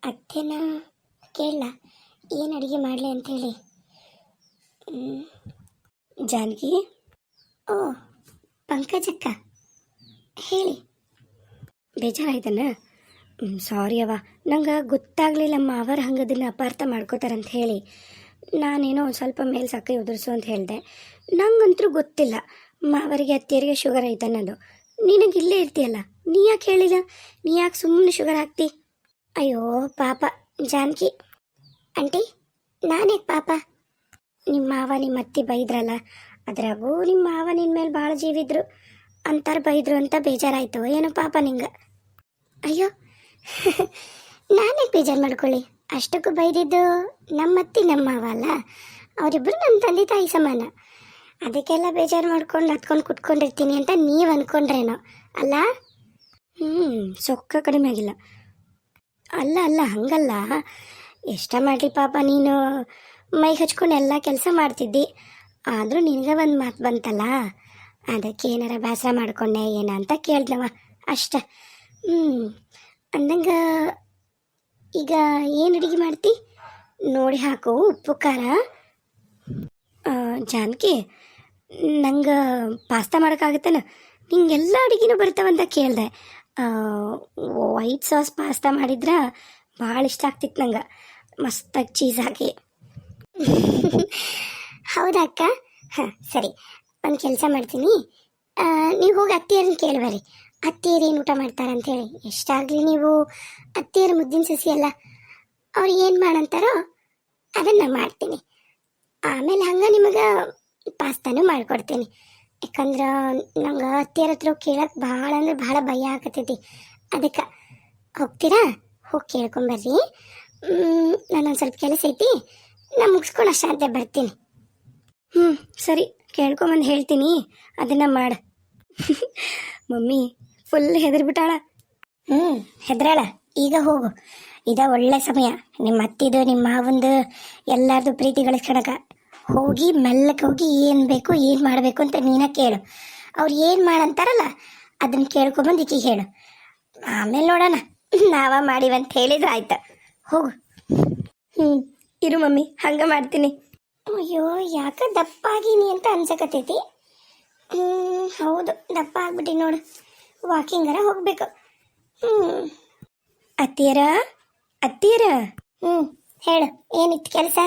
ಅತ್ತೆನ ಕೇಳಲ್ಲ ಏನು ಅಡುಗೆ ಮಾಡಲಿ ಅಂಥೇಳಿ. ಜಾನಕಿ. ಓ ಪಂಕಜಕ್ಕ, ಹೇಳಿ. ಬೇಜಾರಾಯ್ತನ? ಸಾರಿ ಅವ್ವ, ನಂಗೆ ಗೊತ್ತಾಗಲಿಲ್ಲ ಮಾವರು ಹಂಗದನ್ನು ಅಪಾರ್ಥ ಮಾಡ್ಕೋತಾರಂತ ಹೇಳಿ ನಾನೇನೋ ಒಂದು ಸ್ವಲ್ಪ ಮೇಲೆ ಸಕ್ಕರೆ ಉದುರಿಸು ಅಂತ ಹೇಳಿದೆ. ನಂಗಂತೂ ಗೊತ್ತಿಲ್ಲ ಮಾವರಿಗೆ ಅತ್ತಿಯರಿಗೆ ಶುಗರ್ ಐತೆ ಅನ್ನೋದು. ನಿನಗೆ ಇಲ್ಲೇ ಇರ್ತೀಯಲ್ಲ, ನೀ ಯಾಕೆ ಹೇಳಿಲ್ಲ? ನೀ ಯಾಕೆ ಸುಮ್ಮನೆ ಶುಗರ್ ಹಾಕ್ತಿ? ಅಯ್ಯೋ ಪಾಪ ಜಾನಕಿ ಆಂಟಿ, ನಾನೇಕೆ ಪಾಪ? ನಿಮ್ಮ ಮಾವ ನಿಮ್ಮ ಅತ್ತಿ ಬೈದ್ರಲ್ಲ, ಅದ್ರಾಗೂ ನಿಮ್ಮ ಮಾವ ನಿನ್ನ ಮೇಲೆ ಭಾಳ ಜೀವಿದ್ರು ಅಂತಾರೆ ಬೈದ್ರು ಅಂತ ಬೇಜಾರಾಯ್ತು ಏನೋ ಪಾಪ ನಿಂಗೆ? ಅಯ್ಯೋ ನಾನೇ ಬೇಜಾರು ಮಾಡ್ಕೊಳ್ಳಿ, ಅಷ್ಟಕ್ಕೂ ಬೈದಿದ್ದು ನಮ್ಮ ಅತ್ತಿ ನಮ್ಮ ಮಾವ ಅಲ್ಲ, ಅವರಿಬ್ಬರು ನಮ್ಮ ತಂದೆ ತಾಯಿ ಸಮಾನ. ಅದಕ್ಕೆಲ್ಲ ಬೇಜಾರು ಮಾಡ್ಕೊಂಡು ಹತ್ಕೊಂಡು ಕುತ್ಕೊಂಡಿರ್ತೀನಿ ಅಂತ ನೀವು ಅಂದ್ಕೊಂಡ್ರೇನೋ ಅಲ್ಲ? ಸೊಕ್ಕ ಕಡಿಮೆ ಆಗಿಲ್ಲ. ಅಲ್ಲ ಅಲ್ಲ ಹಂಗಲ್ಲ, ಎಷ್ಟ ಮಾಡಲಿ ಪಾಪ, ನೀನು ಮೈ ಹಚ್ಕೊಂಡು ಎಲ್ಲ ಕೆಲಸ ಮಾಡ್ತಿದ್ದಿ, ಆದರೂ ನಿನಗೆ ಒಂದು ಮಾತು ಬಂತಲ್ಲ, ಅದಕ್ಕೆ ಏನಾರ ಬೇಸರ ಮಾಡ್ಕೊಂಡೆ ಏನ ಅಂತ ಕೇಳ್ದವ ಅಷ್ಟ. ಅಂದಂಗೆ ಈಗ ಏನು ಅಡುಗೆ ಮಾಡ್ತಿ? ನೋಡಿ ಹಾಕು ಉಪ್ಪು ಖಾರ. ಜಾನಕಿ, ನಂಗೆ ಪಾಸ್ತಾ ಮಾಡೋಕ್ಕಾಗತ್ತೇನ? ನಿಂಗೆಲ್ಲ ಅಡುಗೆನೂ ಬರ್ತಾವಂತ ಕೇಳಿದೆ. ವೈಟ್ ಸಾಸ್ ಪಾಸ್ತಾ ಮಾಡಿದ್ರೆ ಭಾಳ ಇಷ್ಟ ಆಗ್ತಿತ್ತು ನಂಗೆ, ಮಸ್ತಾಗಿ ಚೀಸ್ ಹಾಕಿ. ಹೌದಾ ಅಕ್ಕ? ಹಾಂ ಸರಿ, ಒಂದು ಕೆಲಸ ಮಾಡ್ತೀನಿ, ನೀವು ಹೋಗಿ ಅತ್ತಿಯರನ್ನ ಕೇಳ್ಬರ್ರಿ, ಅತ್ತಿಯರು ಏನು ಊಟ ಮಾಡ್ತಾರಂತೇಳಿ. ಎಷ್ಟಾಗಲಿ ನೀವು ಅತ್ತಿಯರು ಮುದ್ದಿನ ಸಸಿ ಅಲ್ಲ, ಅವ್ರು ಏನು ಮಾಡಂತಾರೋ ಅದನ್ನು ಮಾಡ್ತೀನಿ. ಆಮೇಲೆ ಹಂಗೆ ನಿಮಗೆ ಪಾಸ್ತಾನೂ ಮಾಡಿಕೊಡ್ತೀನಿ. ಯಾಕಂದ್ರೆ ನಂಗೆ ಅತ್ತಿಯರ ಹತ್ರ ಕೇಳಕ್ಕೆ ಭಾಳ ಅಂದ್ರೆ ಭಾಳ ಭಯ ಆಗತೈತಿ. ಅದಕ್ಕೆ ಹೋಗ್ತೀರಾ? ಹೋಗಿ ಕೇಳ್ಕೊಂಬರ್ರಿ. ನಾನೊಂದು ಸ್ವಲ್ಪ ಕೆಲಸ ಐತಿ, ನಾನು ಮುಗಿಸ್ಕೊಂಡು ಅಷ್ಟಂತೆ ಬರ್ತೀನಿ. ಸರಿ, ಕೇಳ್ಕೊಂಬಂದು ಹೇಳ್ತೀನಿ, ಅದನ್ನು ಮಾಡು. ಮಮ್ಮಿ ಫುಲ್ ಹೆದರ್ಬಿಟ್ಟಾಳ. ಹೆದ್ರಾಳ? ಈಗ ಹೋಗು, ಇದ ಒಳ್ಳೆ ಸಮಯ. ನಿಮ್ಮ ಅತ್ತಿದು ನಿಮ್ಮ ಮಾವಂದು ಎಲ್ಲರದು ಪ್ರೀತಿ ಗಳಿಸ್ಕೊಳಕ. ಹೋಗಿ ಮೆಲ್ಲಕ್ಕೆ ಹೋಗಿ ಏನು ಬೇಕು ಏನು ಮಾಡಬೇಕು ಅಂತ ನೀನ ಕೇಳು. ಅವ್ರು ಏನು ಮಾಡಂತಾರಲ್ಲ ಅದನ್ನು ಕೇಳ್ಕೊಂಬಂದು ಈಕಿಗೆ ಹೇಳು. ಆಮೇಲೆ ನೋಡೋಣ, ನಾವ ಮಾಡಿವಂತ ಹೇಳಿದ್ರೆ ಆಯ್ತು. ಹೋಗು. ಇರು ಮಮ್ಮಿ, ಹಂಗೆ ಮಾಡ್ತೀನಿ. ಅಯ್ಯೋ ಯಾಕ ದಪ್ಪಾಗೀನಿ ಅಂತ ಅನ್ಸಕತ್ತೈತಿ. ಹೌದು, ದಪ್ಪ ಆಗ್ಬಿಟ್ಟು ನೋಡು, ವಾಕಿಂಗರ ಹೋಗ್ಬೇಕು. ಅತ್ತಿಯರ ಅತ್ತಿಯರ ಹೇಳು, ಏನಿತ್ತು ಕೆಲಸ?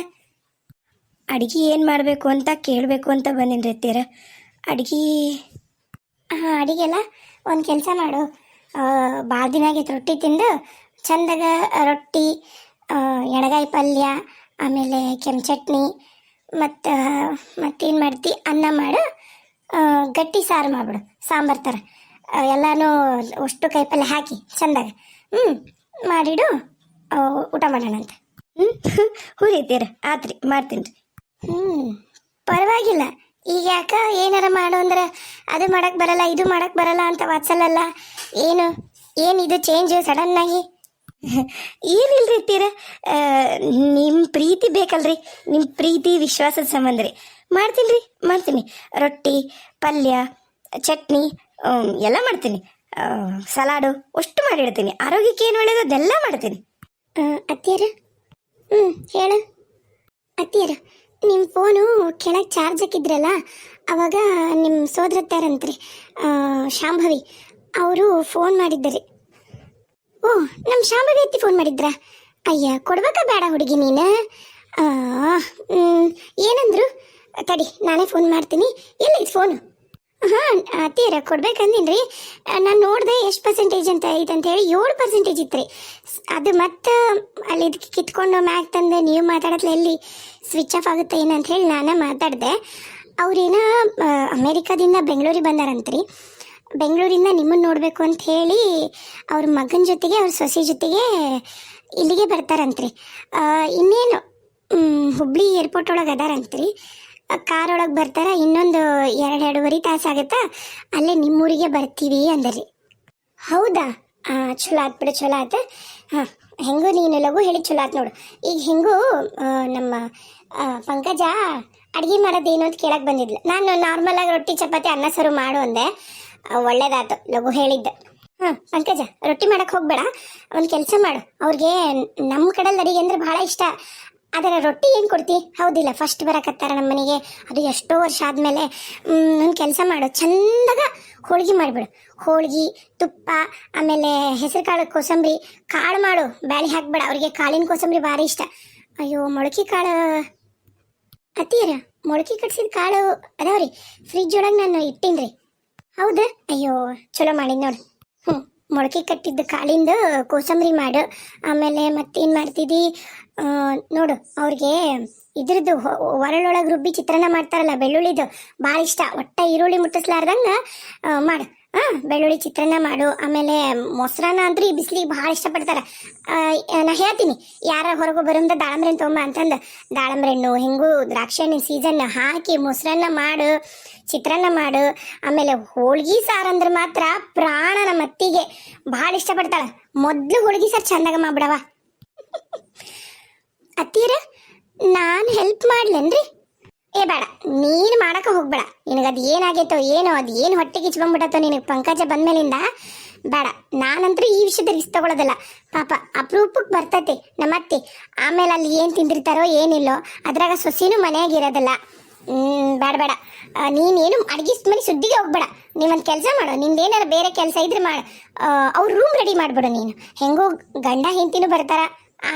ಅಡುಗೆ ಏನು ಮಾಡಬೇಕು ಅಂತ ಕೇಳಬೇಕು ಅಂತ ಬಂದಿನಿ ಅತ್ತಿಯರ. ಅಡುಗೆ ಅಡುಗೆಲ್ಲ ಒಂದು ಕೆಲಸ ಮಾಡು, ಭಾಳ ದಿನ ಆಗೈತೆ ರೊಟ್ಟಿ ತಿಂದು. ಚಂದಾಗ ರೊಟ್ಟಿ, ಎಣಗಾಯಿ ಪಲ್ಯ, ಆಮೇಲೆ ಕೆಂಪು ಚಟ್ನಿ, ಮತ್ತೇನು ಮಾಡ್ತಿ, ಅನ್ನ ಮಾಡು, ಗಟ್ಟಿ ಸಾರು ಮಾಡಿಬಿಡು, ಸಾಂಬಾರು ಥರ ಎಲ್ಲನೂ ಅಷ್ಟು ಕಾಯಿಪಲ್ಯ ಹಾಕಿ ಚಂದಾಗ ಮಾಡಿಡು, ಊಟ ಮಾಡೋಣ ಅಂತ. ಹುರಿತೀರ? ಆತ್ರಿ, ಮಾಡ್ತೀನಿ ರೀ. ಪರವಾಗಿಲ್ಲ. ಈಗ ಯಾಕ ಏನಾರ ಮಾಡು ಅಂದ್ರೆ ಅದು ಮಾಡಕ್ಕೆ ಬರಲ್ಲ ಇದು ಮಾಡಕ್ಕೆ ಬರಲ್ಲ ಅಂತ ವಾತ್ಸಲ್ಲಲ್ಲ? ಏನಿದು ಚೇಂಜ್ ಸಡನ್ನಾಗಿ? ಏನಿಲ್ರಿ ತೀರ, ನಿಮ್ಮ ಪ್ರೀತಿ ಬೇಕಲ್ರಿ, ನಿಮ್ಮ ಪ್ರೀತಿ ವಿಶ್ವಾಸದ ಸಂಬಂಧ ರೀ. ಮಾಡ್ತೀನಿ. ರೊಟ್ಟಿ, ಪಲ್ಯ, ಚಟ್ನಿ ಎಲ್ಲ ಮಾಡ್ತೀನಿ, ಸಲಾಡು ಅಷ್ಟು ಮಾಡಿಡ್ತೀನಿ. ಆರೋಗ್ಯಕ್ಕೆ ಏನು ಒಳ್ಳೇದು ಅದೆಲ್ಲ ಮಾಡ್ತೀನಿ. ಅತ್ತಿಯರ ಹೇಳು. ಅತ್ತಿಯರ, ನಿಮ್ಮ ಫೋನು ಕೆಳಗೆ ಚಾರ್ಜ್ ಹಾಕಿದ್ರಲ್ಲ, ಅವಾಗ ನಿಮ್ಮ ಸೋದರತ್ತಾರಂತ್ರಿ ಶಾಂಭವಿ ಅವರು ಫೋನ್ ಮಾಡಿದ್ದರಿ. ಓ, ನಮ್ಮ ಶಾಂಭವಿ ಅತ್ತಿ ಫೋನ್ ಮಾಡಿದ್ರಾ? ಅಯ್ಯ, ಕೊಡ್ಬೇಕಾ ಬೇಡ ಹುಡುಗಿ ನೀನು? ಏನಂದ್ರು? ತಡಿ, ನಾನೇ ಫೋನ್ ಮಾಡ್ತೀನಿ. ಎಲ್ಲಿ ಫೋನು? ಅತ್ತಿಯರ ಕೊಡ್ಬೇಕಂದಿನಿ ರೀ. ನಾನು ನೋಡಿದೆ ಎಷ್ಟು ಪರ್ಸೆಂಟೇಜ್ ಅಂತ ಐತಂತ ಹೇಳಿ 7% ಇತ್ತು ರೀ. ಅದು ಮತ್ತೆ ಅಲ್ಲಿ ಇದಕ್ಕೆ ಕಿತ್ಕೊಂಡು ಮ್ಯಾಗ್ ತಂದು ನೀವು ಮಾತಾಡತ್ಲೆ ಎಲ್ಲಿ ಸ್ವಿಚ್ ಆಫ್ ಆಗುತ್ತೆ ಏನಂತ ಹೇಳಿ ನಾನು ಮಾತಾಡಿದೆ. ಅವ್ರೇನೋ ಅಮೇರಿಕಾದಿಂದ ಬೆಂಗಳೂರಿಗೆ ಬಂದಾರಂತ್ರಿ. ಬೆಂಗಳೂರಿಂದ ನಿಮ್ಮನ್ನು ನೋಡಬೇಕು ಅಂತ ಹೇಳಿ ಅವ್ರ ಮಗನ ಜೊತೆಗೆ ಅವ್ರ ಸೊಸೆ ಜೊತೆಗೆ ಇಲ್ಲಿಗೆ ಬರ್ತಾರಂತ್ರಿ. ಇನ್ನೇನು ಹುಬ್ಳಿ ಏರ್ಪೋರ್ಟ್ ಒಳಗೆ ಅದಾರಂತ್ರಿ. ಕಾರ್ ಒಳಗೆ ಬರ್ತಾರ, ಇನ್ನೊಂದು 2-2.5 ತಾಸು ಆಗುತ್ತಾ, ಅಲ್ಲೇ ನಿಮ್ಮೂರಿಗೆ ಬರ್ತೀವಿ ಅಂದರಿ. ಹೌದಾ? ಚಲೋ ಆತ್ ಬಿಡು, ಚಲೋ ಆಯ್ತು. ಹೆಂಗೂ ನೀನು ಲಘು ಹೇಳಿ ಚಲೋ ಆಯ್ತು ನೋಡು. ಈಗ ಹೆಂಗೂ ನಮ್ಮ ಪಂಕಜ ಅಡುಗೆ ಮಾಡೋದೇನು ಅಂತ ಕೇಳಕ್ಕೆ ಬಂದಿದ್ಲು. ನಾನು ನಾರ್ಮಲಾಗಿ ರೊಟ್ಟಿ ಚಪಾತಿ ಅನ್ನ ಸಾರು ಮಾಡು ಅಂದೆ. ಒಳ್ಳೇದಾಯ್ತು ಲಘು ಹೇಳಿದ್ದೆ. ಪಂಕಜ, ರೊಟ್ಟಿ ಮಾಡಕ್ ಹೋಗ್ಬೇಡ. ಒಂದು ಕೆಲಸ ಮಾಡು, ಅವ್ರಿಗೆ ನಮ್ಮ ಕಡಲ್ ಅಡಿಗೆ ಅಂದ್ರೆ ಬಹಳ ಇಷ್ಟ. ಅದರ ರೊಟ್ಟಿ ಏನು ಕೊಡ್ತಿ? ಹೌದಿಲ್ಲ, ಫಸ್ಟ್ ಬರಕತ್ತಾರ ನಮ್ಮ ಮನೆಗೆ, ಅದು ಎಷ್ಟೋ ವರ್ಷ ಆದ್ಮೇಲೆ. ಒಂದು ಕೆಲಸ ಮಾಡು, ಚಂದಾಗ ಹೋಳ್ಗೆ ಮಾಡಿಬಿಡು. ಹೋಳ್ಗೆ, ತುಪ್ಪ, ಆಮೇಲೆ ಹೆಸರು ಕಾಳು, ಕೋಸಂಬರಿ ಕಾಳು ಮಾಡು. ಬ್ಯಾಳಿ ಹಾಕ್ಬೇಡ, ಅವ್ರಿಗೆ ಕಾಳಿನ ಕೋಸಂಬರಿ ಭಾರಿ ಇಷ್ಟ. ಅಯ್ಯೋ, ಮೊಳಕೆ ಕಾಳು ಅತ್ತೀರ, ಮೊಳಕೆ ಕಟ್ಸಿದ ಕಾಳು ಅದಾವ್ರಿ ಫ್ರಿಜ್ ಒಳಗೆ, ನಾನು ಇಟ್ಟೀನ್ರಿ. ಹೌದಾ? ಅಯ್ಯೋ, ಚಲೋ ಮಾಡಿ ನೋಡು. ಮೊಳಕೆ ಕಟ್ಟಿದ್ದ ಕಾಳಿಂದ ಕೋಸಂಬರಿ ಮಾಡು. ಆಮೇಲೆ ಮತ್ತೇನು ಮಾಡ್ತಿದ್ದಿ ನೋಡು, ಅವ್ರಿಗೆ ಇದ್ರದ್ದು ಒರಳೊಳಗೆ ರುಬ್ಬಿ ಚಿತ್ರಾನ್ನ ಮಾಡ್ತಾರಲ್ಲ, ಬೆಳ್ಳುಳ್ಳಿದು ಭಾಳ ಇಷ್ಟ. ಒಟ್ಟ ಈರುಳ್ಳಿ ಮುಟ್ಟಿಸ್ಲಾರ್ದಂಗೆ ಮಾಡು. ಬೆಳ್ಳುಳ್ಳಿ ಚಿತ್ರಾನ್ನ ಮಾಡು. ಆಮೇಲೆ ಮೊಸರನ್ನ ಅಂದ್ರೆ ಈ ಬಿಸಿಲಿಗೆ ಭಾಳ ಇಷ್ಟಪಡ್ತಾರೆ. ನಾ ಹೇಳ್ತೀನಿ, ಯಾರ ಹೊರಗು ಬರೋಂದ ದಾಳಂಬ್ರೆ ಹಣ್ಣು ತೊಗೊಂಬ ಅಂತಂದು, ದಾಳಂಬ್ರೆ ಹಣ್ಣು, ಹೆಂಗೂ ದ್ರಾಕ್ಷಿ ಹಣ್ಣಿನ ಸೀಸನ್ ಹಾಕಿ ಮೊಸರನ್ನ ಮಾಡು, ಚಿತ್ರಾನ್ನ ಮಾಡು. ಆಮೇಲೆ ಹೋಳ್ಗಿ ಸಾರು ಅಂದ್ರೆ ಮಾತ್ರ ಪ್ರಾಣ. ನಮ್ಮ ಅತ್ತಿಗೆ ಭಾಳ ಇಷ್ಟಪಡ್ತಾಳೆ. ಮೊದಲು ಹೋಳ್ಗಿ ಸಾರು ಚಂದಾಗ ಮಾಡ್ಬಿಡವ. ಅತ್ತೀರ, ನಾನು ಹೆಲ್ಪ್ ಮಾಡ್ಲೇನ್ರಿ? ಏ ಬೇಡ, ನೀನು ಮಾಡಕ್ಕೆ ಹೋಗ್ಬೇಡ. ನಿನಗದು ಏನಾಗೈತೋ ಏನೋ, ಅದು ಏನು ಹೊಟ್ಟೆಗೆ ಇಚ್ಕೊಂಡ್ಬಿಟ್ಟತ್ತೋ ನಿನಗೆ ಪಂಕಜ ಬಂದ್ಮೇಲಿಂದ. ಬೇಡ, ನಾನಂತರೂ ಈ ವಿಷಯದ ರಿಸ್ಕ್ ತಗೊಳ್ಳೋದಿಲ್ಲ. ಪಾಪ ಅಪರೂಪಕ್ಕೆ ಬರ್ತೈತಿ ನಮ್ಮ ಅತ್ತಿ. ಆಮೇಲೆ ಅಲ್ಲಿ ಏನು ತಿಂದಿರ್ತಾರೋ ಏನಿಲ್ಲೋ, ಅದ್ರಾಗ ಸೊಸಿನೂ ಮನೆಯಾಗಿರೋದಿಲ್ಲ. ಬೇಡ ಬೇಡ, ನೀನೇನು ಅಡುಗೆ ಮನೆ ಸುದ್ದಿಗೆ ಹೋಗ್ಬೇಡ. ನೀವೊಂದು ಕೆಲಸ ಮಾಡು, ನಿಂದೇನಾರು ಬೇರೆ ಕೆಲಸ ಇದ್ರೆ ಮಾಡು. ಅವ್ರ ರೂಮ್ ರೆಡಿ ಮಾಡಿಬಿಡು. ನೀನು ಹೆಂಗೋ ಗಂಡ ಹೆಂಡತಿನೂ ಬರ್ತಾರ,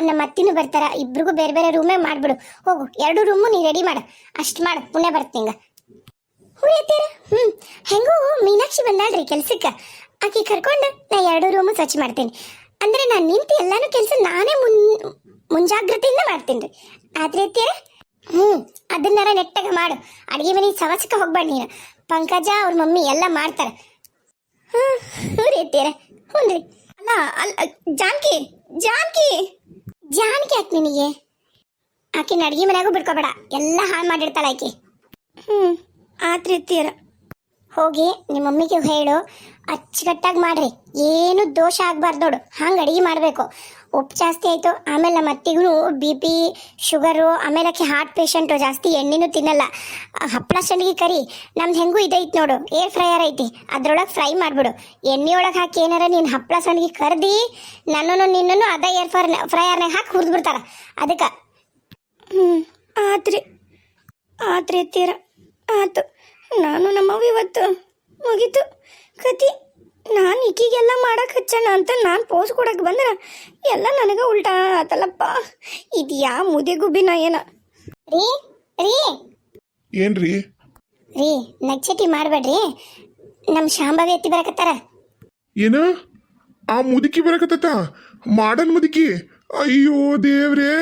ನಮ್ಮ ಅತ್ತಿನೂ ಬರ್ತಾರ, ಇಬ್ರಿಗೂ ಬೇರೆ ಬೇರೆ ರೂಮೇ ಮಾಡಿಬಿಡು. ಹೋಗು, 2 ರೂಮು ನೀ ರೆಡಿ ಮಾಡು. ಅಷ್ಟು ಮಾಡು, ಪುಣ್ಯ ಬರ್ತೀಂಗ. ಹುಳಿಯತ್ತೀರ? ಹೆಂಗೂ ಮೀನಾಕ್ಷಿ ಬಂದಾಳ್ರಿ ಕೆಲ್ಸಕ್ಕೆ. ಆಕೆ ಕರ್ಕೊಂಡು ನಾ 2 ರೂಮು ಸ್ವಚ್ಛ ಮಾಡ್ತೀನಿ. ಅಂದರೆ ನಾನು ನಿಂತು ಎಲ್ಲಾನು ಕೆಲಸ ನಾನೇ ಮುಂಜಾಗ್ರತೆಯಿಂದ ಮಾಡ್ತೀನಿ ರೀ. ಆದ್ರೆ ಅತ್ತೀರ, ಅದನ್ನಾರ ನೆಟ್ಟಾಗ ಮಾಡು. ಅಡುಗೆ ಮನೆ ಸವಸ್ಕ ಹೋಗ್ಬೇಡ ನೀನು. ಪಂಕಜ ಅವ್ರ ಮಮ್ಮಿ ಎಲ್ಲ ಮಾಡ್ತಾರೆ. ಹ್ಞೂ ರೀ ಅತ್ತೀರ. ಹ್ಞೂ ರೀ. ಅಲ್ಲ ಅಲ್ಲ, ಜಾನ್ಕಿ ಜಾನ್ಕಿ ಜಾನ್ಕಿ ಯಾಕೆ ನಿನಗೆ? ಆಕಿನ ಅಡುಗೆ ಮನೆಯಾಗೂ ಬಿಡ್ಕೋಬೇಡ, ಎಲ್ಲ ಹಾಳು ಮಾಡಿರ್ತಾಳೆ ಆಕೆ. ಆತ್ರಿ ಅತ್ತೀರ. ಹೋಗಿ ನಿಮ್ಮ ಮಮ್ಮಿಗೆ ಹೇಳು, ಅಚ್ಚುಕಟ್ಟಾಗಿ ಮಾಡ್ರಿ, ಏನು ದೋಷ ಆಗ್ಬಾರ್ದು ನೋಡು, ಹಂಗೆ ಅಡುಗೆ ಮಾಡಬೇಕು. ಉಪ್ಪು ಜಾಸ್ತಿ ಆಯಿತು. ಆಮೇಲೆ ನಮ್ಮ ಅತ್ತಿಗೂ BP, ಶುಗರು, ಆಮೇಲೆ ಆಕೆ ಹಾರ್ಟ್ ಪೇಷಂಟು, ಜಾಸ್ತಿ ಎಣ್ಣೆನೂ ತಿನ್ನಲ್ಲ. ಹಪ್ಪಳ ಸಂಡಿಗೆ ಕರಿ. ನಮ್ದು ಹೆಂಗೂ ಇದೈತೆ ನೋಡು, ಏರ್ ಫ್ರೈಯರ್ ಐತಿ, ಅದ್ರೊಳಗೆ ಫ್ರೈ ಮಾಡಿಬಿಡು. ಎಣ್ಣೆ ಒಳಗೆ ಹಾಕಿ ಏನಾರ ನೀನು ಹಪ್ಪಳ ಸಂಡಿಗೆ ಕರ್ದು ನನ್ನನ್ನು ನಿನ್ನನ್ನು ಅದ ಫ್ರೈಯರ್ನಾಗ ಹಾಕಿ ಹುರಿದು ಬಿಡ್ತಾರೆ. ಅದಕ್ಕೆ ಆತ್ರಿ ಆತ್ರಿ ಅತ್ತೀರ. ಆತು, ನಾನು ನಮ್ಮವ್ವ ಇವತ್ತು ಮುಗೀತು ಕತಿ. ನಾನು ಈಕಿಗೆಲ್ಲ ಮಾಡಕ್ಕೆ ಹಚ್ಚೋಣ ಅಂತ ನಾನು ಪೋಸ್ ಕೊಡಕ್ಕೆ ಬಂದ್ರೆ ಎಲ್ಲ ನನಗೆ ಉಲ್ಟಾ ಆತಲ್ಲಪ್ಪ. ಇದು ಯಾವ ಮುದೆ ಗುಬ್ಬಿನ ಏನೋ. ರೀ ರೀ ಏನ್ರಿ ರೀ, ನಚ್ಚಟಿ ಮಾಡಬೇಡ್ರಿ. ನಮ್ಮ ಶಾಂಭವಿ ಎತ್ತಿ ಬರಕತ್ತಾರ. ಏನ? ಆ ಮುದುಕಿ ಬರಕತ್ತ? ಮಾಡನ್ ಮುದುಕಿ? ಅಯ್ಯೋ ದೇವ್ರೇ,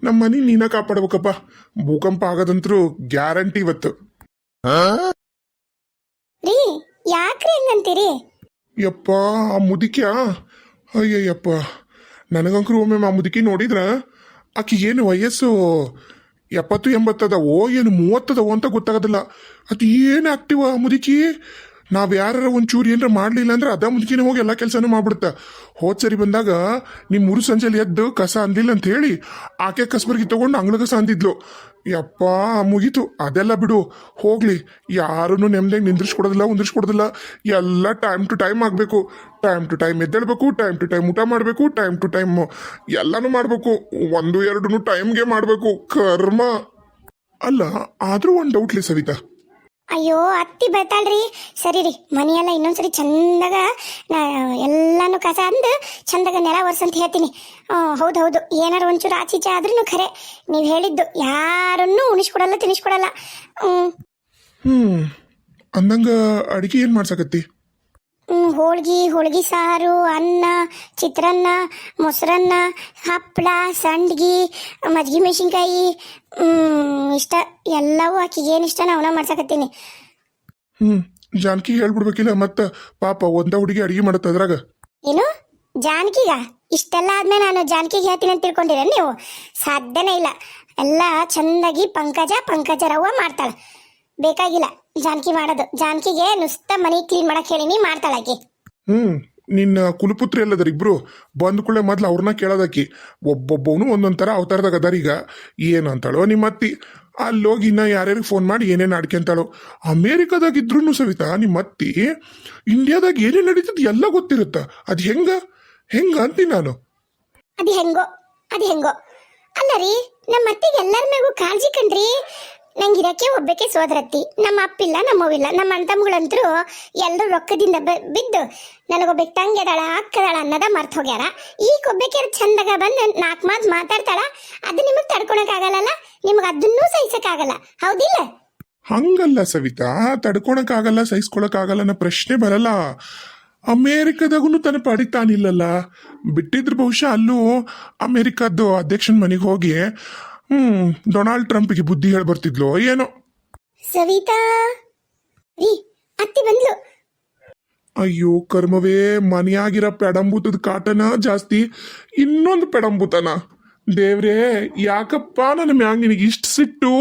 ನಮ್ಮ ಮನೆ ನೀನ ಕಾಪಾಡ್ಬೇಕಪ್ಪ. ಭೂಕಂಪ ಆಗೋದಂತ್ರು ಗ್ಯಾರಂಟಿ ಇವತ್ತು. ರೀ, ಯಾಕ್ರಿ ಹಂಗಂತೀರಿ? ಯಪ್ಪ, ಆ ಮುದುಕಿಯ? ಅಯ್ಯಯ್ಯಪ್ಪ, ನನಗಂಕರು ಒಮ್ಮೆ ಆ ಮುದುಕಿ ನೋಡಿದ್ರ ಆಕಿ ಏನು ವಯಸ್ಸು 70-80 ಅದಾವೋ ಏನು 30 ಅದಾವೋ ಅಂತ ಗೊತ್ತಾಗೋದಿಲ್ಲ. ಅದು ಏನು ಆಕ್ಟಿವ್ ಆ ಮುದುಕಿ. ನಾವು ಯಾರ ಒಂಚೂರು ಏನಾರ ಮಾಡಲಿಲ್ಲ ಅಂದ್ರೆ ಅದ ಮುದುಕಿನ ಹೋಗಿ ಎಲ್ಲ ಕೆಲಸನೂ ಮಾಡ್ಬಿಡುತ್ತೆ. ಹೋದ್ ಸರಿ ಬಂದಾಗ ನಿಮ್ಮ ಮೂರು ಸಂಜೆಲಿ ಎದ್ದು ಕಸ ಅಂದಿಲ್ಲ ಅಂತ ಹೇಳಿ ಆಕೆ ಕಸಬರ್ಗಿ ತಗೊಂಡು ಅಂಗಳ ಕಸ ಅಂದಿದ್ಲು. ಯಪ್ಪ, ಮುಗೀತು. ಅದೆಲ್ಲ ಬಿಡು, ಹೋಗ್ಲಿ. ಯಾರನ್ನು ನೆಮ್ಮದಿಯಾಗಿ ನಿಂದ್ರಿಸ್ಕೊಡೋದಿಲ್ಲ. ಎಲ್ಲ ಟೈಮ್ ಟು ಟೈಮ್ ಆಗಬೇಕು. ಟೈಮ್ ಟು ಟೈಮ್ ಎದ್ದೇಳ್ಬೇಕು, ಟೈಮ್ ಟು ಟೈಮ್ ಊಟ ಮಾಡಬೇಕು, ಟೈಮ್ ಟು ಟೈಮ್ ಎಲ್ಲನೂ ಮಾಡಬೇಕು. 1-2 ಟೈಮ್ಗೆ ಮಾಡಬೇಕು. ಕರ್ಮ ಅಲ್ಲ. ಆದರೂ ಒಂದು ಡೌಟ್ಲಿ ಸವಿತಾ. ಅಯ್ಯೋ, ಅತ್ತಿ ಬರ್ತಾಳ್ರಿ. ಸರಿ ರೀ, ಮನೆಯೆಲ್ಲ ಇನ್ನೊಂದ್ಸರಿ ಚಂದಾಗ ಎಲ್ಲಾನು ಕಸ ಅಂದು ಚಂದಾಗ ನೆಲ ಒರ್ಸಂತ ಹೇಳ್ತೀನಿ. ಹೌದು, ಏನಾರು ಒಂಚೂರು ಆಚೀಚೆ ಆದ್ರೂ ಖರೆ ನೀವು ಹೇಳಿದ್ದು, ಯಾರನ್ನೂ ಉಣಿಸ್ಕೊಡಲ್ಲ, ತಿನ್ನಿಸ್ಕೊಡಲ್ಲ. ಅಂದಂಗ ಅಡಿಗೆ ಏನು ಮಾಡ್ಸಕತ್ತಿ? ಹೋಳ್ಗಿ ಸಾರು, ಅನ್ನ, ಚಿತ್ರಾನ್ನ, ಮೊಸರನ್ನ, ಹಪ್ಪಳ, ಸಂಡ್ಗಿ, ಮಜ್ಜಿಗೆ ಮೆಣಸಿನ್ಕಾಯಿ, ಇಷ್ಟ ಎಲ್ಲವೂ ಆಕಿಗೆ ಏನು ಇಷ್ಟ ಅವನ ಮಾಡ್ಸಕತ್ತೀನಿ. ಜಾನಕಿ ಹೇಳ್ಬಿಡ್ಬೇಕಿಲ್ಲ ಮತ್ತ. ಪಾಪ ಒಂದ ಹುಡುಗಿ ಅಡಿಗೆ ಮಾಡತ್ತ ಅದ್ರಾಗ. ಏನು ಜಾನಕಿಗ? ಇಷ್ಟೆಲ್ಲ ಆದ್ಮೇಲೆ ನಾನು ಜಾನಕಿಗೆ ಹೇಳ್ತೀನಿ ಅಂತ ತಿಳ್ಕೊಂಡಿರ ನೀವು? ಸಾಧ್ಯನೇ ಇಲ್ಲ. ಎಲ್ಲ ಚಂದಾಗಿ ಪಂಕಜ ರವ್ವ ಮಾಡ್ತಾಳೆ. ಬೇಕಾಗಿಲ್ಲ ಜಾನಕಿ ಮಾಡೋದು. ಜಾನಕಿಗೆ ನುಸ್ತ ಮನಿ ಕ್ಲೀನ್ ಮಾಡಕ್ ಹೇಳಿನಿ, ಮಾಡ್ತಾಳಾಕಿ. ನಿನ್ನ ಕುಲಪುತ್ರಿ ಎಲ್ಲದರ ಇಬ್ರು ಬಂದ ಕೂಡಲೇ ಮೊದ್ಲು ಅವ್ರನ್ನ ಕೇಳೋದಾಕಿ. ಒಬ್ಬೊಬ್ಬವನು ಒಂದೊಂದ್ ಥರ ಅವತಾರದಾಗ ಅದಾರ. ಈಗ ಏನು ಅಂತಾಳೋ ನಿಮ್ಮ ಅತ್ತಿ, ಅಲ್ಲೋಗಿ ಇನ್ನ ಯಾರ್ಯಾರಿಗೆ ಫೋನ್ ಮಾಡಿ ಏನೇನು ಆಡ್ಕೊಂತಾಳೋ. ಅಮೇರಿಕಾದಾಗ ಇದ್ರೂ ಸವಿತಾ ನಿಮ್ಮ ಅತ್ತಿ ಇಂಡಿಯಾದಾಗ ಏನೇನು ನಡೀತದೆ ಎಲ್ಲ ಗೊತ್ತಿರುತ್ತ. ಅದು ಹೆಂಗ ಅಂತೀನಿ ನಾನು. ಅದು ಹೆಂಗೋ ಅಲ್ಲ ರೀ, ನಮ್ಮ ಅತ್ತಿಗೆ ಎಲ್ಲರ ಮ್ಯಾಗೂ ಕಾಳಜಿ ಕಣ್ರಿ. ನಂಗಿರಕ್ಕೆ ಒಬ್ಬಕ್ಕೆ ಸೋದರತ್ತಿ, ನಮ್ಮ ಅಪ್ಪಿಲ್ಲ ನಮ್ಮವಿಲ್ಲ, ನಮ್ಮ ಅಣ್ಣ ತಮ್ಮಗಳಂತರೂ ಎಲ್ಲರೂ ರೊಕ್ಕದಿಂದ ಬಿದ್ದು ನನಗೊಬ್ಬಕ್ಕೆ ತಂಗೆದಾಳ ಅಕ್ಕದಾಳ ಅನ್ನೋದ ಮರ್ತು ಹೋಗ್ಯಾರ. ಈಗ ಒಬ್ಬಕ್ಕೆ ಚಂದಾಗ ಬಂದು 4 ಮಾತು ಮಾತಾಡ್ತಾಳ, ಅದು ನಿಮಗೆ ತಡ್ಕೊಳಕ್ಕಾಗಲ್ಲ, ನಿಮ್ಗೆ ಅದನ್ನೂ ಸಹಿಸಕ್ಕಾಗಲ್ಲ, ಹೌದಿಲ್ಲ? ಹಂಗಲ್ಲ ಸವಿತಾ, ತಡ್ಕೊಳಕ್ಕಾಗಲ್ಲ ಸಹಿಸ್ಕೊಳಕ್ಕಾಗಲ್ಲ ಅನ್ನೋ ಪ್ರಶ್ನೆ ಬರಲ್ಲ. ಅಮೇರಿಕದಾಗೂ ತನ್ನ ಪಾಡಿಗೆ ತಾನಿಲ್ಲಲ್ಲ. ಬಿಟ್ಟಿದ್ರೆ ಬಹುಶಃ ಅಲ್ಲೂ ಅಮೇರಿಕದ್ದು ಅಧ್ಯಕ್ಷನ ಮನೆಗೆ ಹೋಗಿ ಡೊನಾಲ್ಡ್ ಟ್ರಂಪ್ಗೆ ಬುದ್ಧಿ ಹೇಳಿ ಬರ್ತಿದ್ಲು ಏನೋ. ಸವಿತಾ ರೀ, ಅತ್ತಿ ಬಂದ್ಲು. ಅಯ್ಯೋ ಕರ್ಮವೇ, ಮನೆಯಾಗಿರೋ ಪೆಡಂಬೂತದ ಕಾಟನ ಜಾಸ್ತಿ, ಇನ್ನೊಂದು ಪೆಡಂಬೂತನ. ದೇವ್ರೇ ಯಾಕಪ್ಪ ನನ್ನ ಮ್ಯಾಗ ನಿನಗೆ ಇಷ್ಟು ಸಿಟ್ಟು?